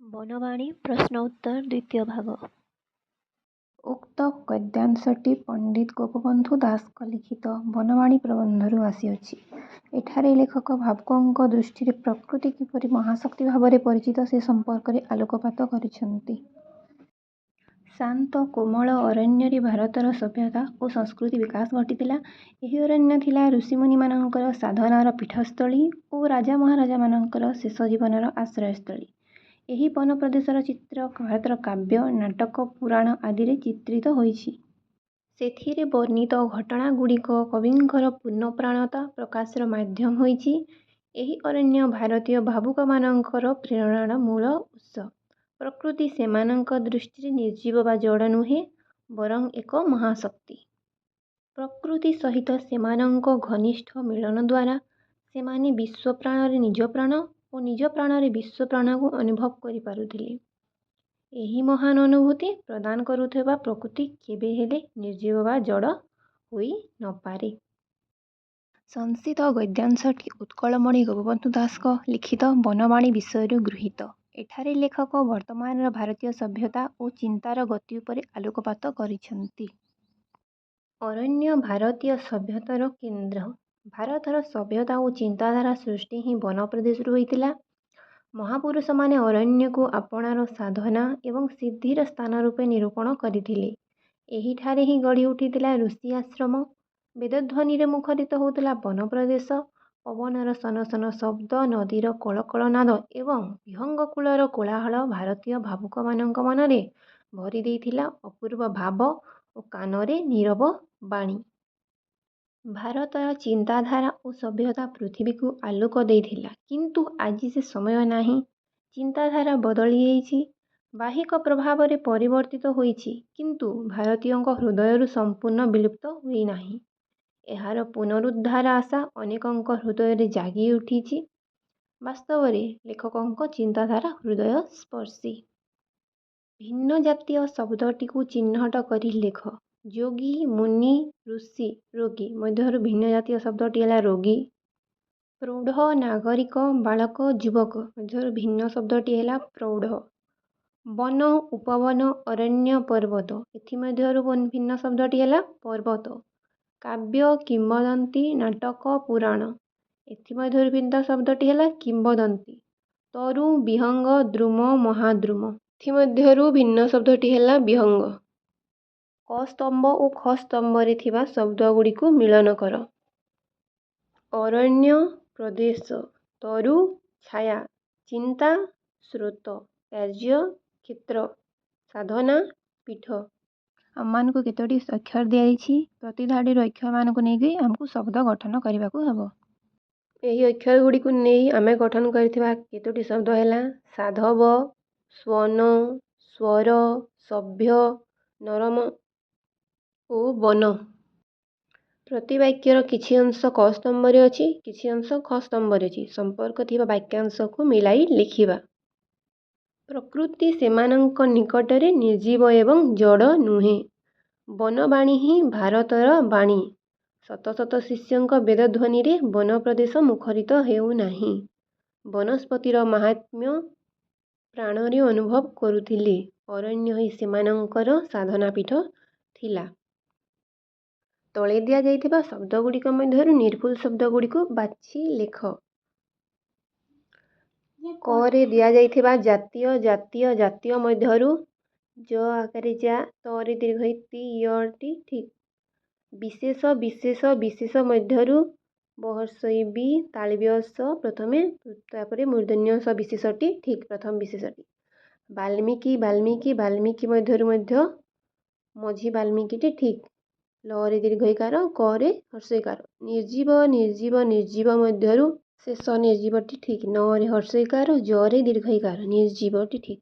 ବନବାଣୀ ପ୍ରଶ୍ନ ଉତ୍ତର ଦ୍ୱିତୀୟ ଭାଗ। ଉକ୍ତ ଗଦ୍ୟାଂଶଟି ପଣ୍ଡିତ ଗୋପବନ୍ଧୁ ଦାସଙ୍କ ଲିଖିତ ବନବାଣୀ ପ୍ରବନ୍ଧରୁ ଆସିଅଛି। ଏଠାରେ ଲେଖକ ଭାବୁକଙ୍କ ଦୃଷ୍ଟିରେ ପ୍ରକୃତି କିପରି ମହାଶକ୍ତି ଭାବରେ ପରିଚିତ ସେ ସମ୍ପର୍କରେ ଆଲୋକପାତ କରିଛନ୍ତି। ଶାନ୍ତ କୋମଳ ଅରଣ୍ୟରେ ଭାରତର ସଭ୍ୟତା ଓ ସଂସ୍କୃତି ବିକାଶ ଘଟିଥିଲା। ଏହି ଅରଣ୍ୟ ଥିଲା ଋଷିମୁନିମାନଙ୍କର ସାଧନାର ପୀଠସ୍ଥଳୀ ଓ ରାଜା ମହାରାଜାମାନଙ୍କର ଶେଷ ଜୀବନର ଆଶ୍ରୟସ୍ଥଳୀ। ଏହି ବନ ପ୍ରଦେଶର ଚିତ୍ର ଭାରତର କାବ୍ୟ, ନାଟକ, ପୁରାଣ ଆଦିରେ ଚିତ୍ରିତ ହୋଇଛି। ସେଥିରେ ବର୍ଣ୍ଣିତ ଘଟଣାଗୁଡ଼ିକ କବିଙ୍କର ପୂର୍ଣ୍ଣପ୍ରାଣତା ପ୍ରକାଶର ମାଧ୍ୟମ ହୋଇଛି। ଏହି ଅରଣ୍ୟ ଭାରତୀୟ ଭାବୁକମାନଙ୍କର ପ୍ରେରଣାର ମୂଳ ଉତ୍ସ। ପ୍ରକୃତି ସେମାନଙ୍କ ଦୃଷ୍ଟିରେ ନିର୍ଜୀବ ବା ଜଡ଼ ନୁହେଁ, ବରଂ ଏକ ମହାଶକ୍ତି। ପ୍ରକୃତି ସହିତ ସେମାନଙ୍କ ଘନିଷ୍ଠ ମିଳନ ଦ୍ୱାରା ସେମାନେ ବିଶ୍ୱପ୍ରାଣରେ ନିଜ ପ୍ରାଣ ଓ ନିଜ ପ୍ରାଣରେ ବିଶ୍ୱପ୍ରାଣକୁ ଅନୁଭବ କରିପାରୁଥିଲେ। ଏହି ମହାନ ଅନୁଭୂତି ପ୍ରଦାନ କରୁଥିବା ପ୍ରକୃତି କେବେ ହେଲେ ନିର୍ଜୀବ ବା ଜଡ଼ ହୋଇ ନପାରେ। ସଂଶିତ ଗଦ୍ୟାଂଶଟି ଉତ୍କଳମଣି ଗୋପବନ୍ଧୁ ଦାସଙ୍କ ଲିଖିତ ବନବାଣୀ ବିଷୟରୁ ଗୃହୀତ। ଏଠାରେ ଲେଖକ ବର୍ତ୍ତମାନର ଭାରତୀୟ ସଭ୍ୟତା ଓ ଚିନ୍ତାର ଗତି ଉପରେ ଆଲୋକପାତ କରିଛନ୍ତି। ଅରଣ୍ୟ ଭାରତୀୟ ସଭ୍ୟତାର କେନ୍ଦ୍ର। ଭାରତର ସଭ୍ୟତା ଓ ଚିନ୍ତାଧାରା ସୃଷ୍ଟି ହିଁ ବନ ପ୍ରଦେଶରୁ ହୋଇଥିଲା। ମହାପୁରୁଷମାନେ ଅରଣ୍ୟକୁ ଆପଣାର ସାଧନା ଏବଂ ସିଦ୍ଧିର ସ୍ଥାନ ରୂପେ ନିରୂପଣ କରିଥିଲେ। ଏହିଠାରେ ହିଁ ଗଢ଼ି ଉଠିଥିଲା ଋଷି ଆଶ୍ରମ। ବେଦଧ୍ୱନିରେ ମୁଖରିତ ହେଉଥିଲା ବନ ପ୍ରଦେଶ। ପବନର ସନ ସନ ଶବ୍ଦ, ନଦୀର କଳକଳ ନାଦ ଏବଂ ବିହଙ୍ଗ କୂଳର କୋଳାହଳ ଭାରତୀୟ ଭାବୁକମାନଙ୍କ ମନରେ ଭରି ଦେଇଥିଲା ଅପୂର୍ବ ଭାବ ଓ କାନରେ ନୀରବ ବାଣୀ। ଭାରତର ଚିନ୍ତାଧାରା ଓ ସଭ୍ୟତା ପୃଥିବୀକୁ ଆଲୋକ ଦେଇଥିଲା। କିନ୍ତୁ ଆଜି ସେ ସମୟ ନାହିଁ। ଚିନ୍ତାଧାରା ବଦଳି ଯାଇଛି, ବାହିକ ପ୍ରଭାବରେ ପରିବର୍ତ୍ତିତ ହୋଇଛି, କିନ୍ତୁ ଭାରତୀୟଙ୍କ ହୃଦୟରୁ ସମ୍ପୂର୍ଣ୍ଣ ବିଲୁପ୍ତ ହୋଇନାହିଁ। ଏହାର ପୁନରୁଦ୍ଧାର ଆଶା ଅନେକଙ୍କ ହୃଦୟରେ ଜାଗି ଉଠିଛି। ବାସ୍ତବରେ ଲେଖକଙ୍କ ଚିନ୍ତାଧାରା ହୃଦୟସ୍ପର୍ଶୀ। ଭିନ୍ନ ଜାତୀୟ ଶବ୍ଦଟିକୁ ଚିହ୍ନଟ କରି ଲେଖ। ଯୋଗୀ, ମୁନି, ଋଷି, ରୋଗୀ ମଧ୍ୟରୁ ଭିନ୍ନ ଜାତୀୟ ଶବ୍ଦଟି ହେଲା ରୋଗୀ। ପ୍ରୌଢ଼, ନାଗରିକ, ବାଳକ, ଯୁବକ ମଧ୍ୟରୁ ଭିନ୍ନ ଶବ୍ଦଟି ହେଲା ପ୍ରୌଢ଼। ବନ, ଉପବନ, ଅରଣ୍ୟ, ପର୍ବତ ଏଥିମଧ୍ୟରୁ ଭିନ୍ନ ଶବ୍ଦଟି ହେଲା ପର୍ବତ। କାବ୍ୟ, କିମ୍ବଦନ୍ତୀ, ନାଟକ, ପୁରାଣ ଏଥିମଧ୍ୟରୁ ଭିନ୍ନ ଶବ୍ଦଟି ହେଲା କିମ୍ବଦନ୍ତୀ। ତରୁ, ବିହଙ୍ଗ, ଦ୍ରୁମ, ମହାଦ୍ରୁମ ଏଥିମଧ୍ୟରୁ ଭିନ୍ନ ଶବ୍ଦଟି ହେଲା ବିହଙ୍ଗ। କ ସ୍ତମ୍ଭ ଓ ଖ ସ୍ତମ୍ଭରେ ଥିବା ଶବ୍ଦଗୁଡ଼ିକୁ ମିଳନ କର। ଅରଣ୍ୟ, ପ୍ରଦେଶ। ତରୁ, ଛାୟା। ଚିନ୍ତା, ସ୍ରୋତ। କାର୍ଯ୍ୟ, କ୍ଷେତ୍ର। ସାଧନା, ପୀଠ। ଆମମାନଙ୍କୁ କେତୋଟି ଅକ୍ଷର ଦିଆଯାଇଛି। ପ୍ରତି ଧାଡ଼ିର ଅକ୍ଷରମାନଙ୍କୁ ନେଇକି ଆମକୁ ଶବ୍ଦ ଗଠନ କରିବାକୁ ହେବ। ଏହି ଅକ୍ଷରଗୁଡ଼ିକୁ ନେଇ ଆମେ ଗଠନ କରିଥିବା କେତୋଟି ଶବ୍ଦ ହେଲା ସାଧବ, ସ୍ୱନ, ସ୍ୱର, ସଭ୍ୟ, ନରମ ଓ ବନ। ପ୍ରତି ବାକ୍ୟର କିଛି ଅଂଶ କ ସ୍ତମ୍ଭରେ ଅଛି, କିଛି ଅଂଶ ଖ ସ୍ତମ୍ଭରେ ଅଛି। ସମ୍ପର୍କ ଥିବା ବାକ୍ୟାଂଶକୁ ମିଳାଇ ଲେଖିବା। ପ୍ରକୃତି ସେମାନଙ୍କ ନିକଟରେ ନିର୍ଜୀବ ଏବଂ ଜଡ଼ ନୁହେଁ। ବନବାଣୀ ହିଁ ଭାରତର ବାଣୀ। ଶତ ଶତ ଶିଷ୍ୟଙ୍କ ବେଦଧ୍ୱନିରେ ବନ ପ୍ରଦେଶ ମୁଖରିତ ହେଉନାହିଁ। ବନସ୍ପତିର ମାହାତ୍ମ୍ୟ ପ୍ରାଣରେ ଅନୁଭବ କରୁଥିଲେ। ଅରଣ୍ୟ ହିଁ ସେମାନଙ୍କର ସାଧନାପୀଠ ଥିଲା। ତଳେ ଦିଆଯାଇଥିବା ଶବ୍ଦଗୁଡ଼ିକ ମଧ୍ୟରୁ ନିର୍ଭୁଲ ଶବ୍ଦଗୁଡ଼ିକୁ ବାଛି ଲେଖ। କ ରେ ଦିଆଯାଇଥିବା ଜାତୀୟ, ଜାତୀୟ, ଜାତୀୟ ମଧ୍ୟରୁ ଜ ଆକାରେ ଯା, ତ ରେ ଦୀର୍ଘ ଇ ତି, ୟ ଟି ଠିକ୍। ବିଶେଷ, ବିଶେଷ, ବିଶେଷ ମଧ୍ୟରୁ ବ ହ୍ରସ୍ୱ ଇ ବି, ତାଳବୀୟ ସ ପ୍ରଥମେ, ତାପରେ ମୂର୍ଧନ୍ୟ ଷ ବିଶେଷଟି ଠିକ୍, ପ୍ରଥମ ବିଶେଷଟି। ବାଲ୍ମୀକି, ବାଲ୍ମୀକି, ବାଲ୍ମୀକି ମଧ୍ୟରୁ ମଧ୍ୟ ମଝି ବାଲ୍ମୀକିଟି ଠିକ୍। ଲ ରେ ଦୀର୍ଘ ଇକାର, କ ରେ ହ୍ରସ୍ୱ ଇକାର। ନିର୍ଜୀବ, ନିର୍ଜୀବ, ନିର୍ଜୀବ ମଧ୍ୟରୁ ଶେଷ ନିର୍ଜୀବଟି ଠିକ୍। ନ ରେ ହ୍ରସ୍ୱ ଇକାର, ଜ ରେ ଦୀର୍ଘ ଇକାର। ନିର୍ଜୀବଟି ଠିକ୍।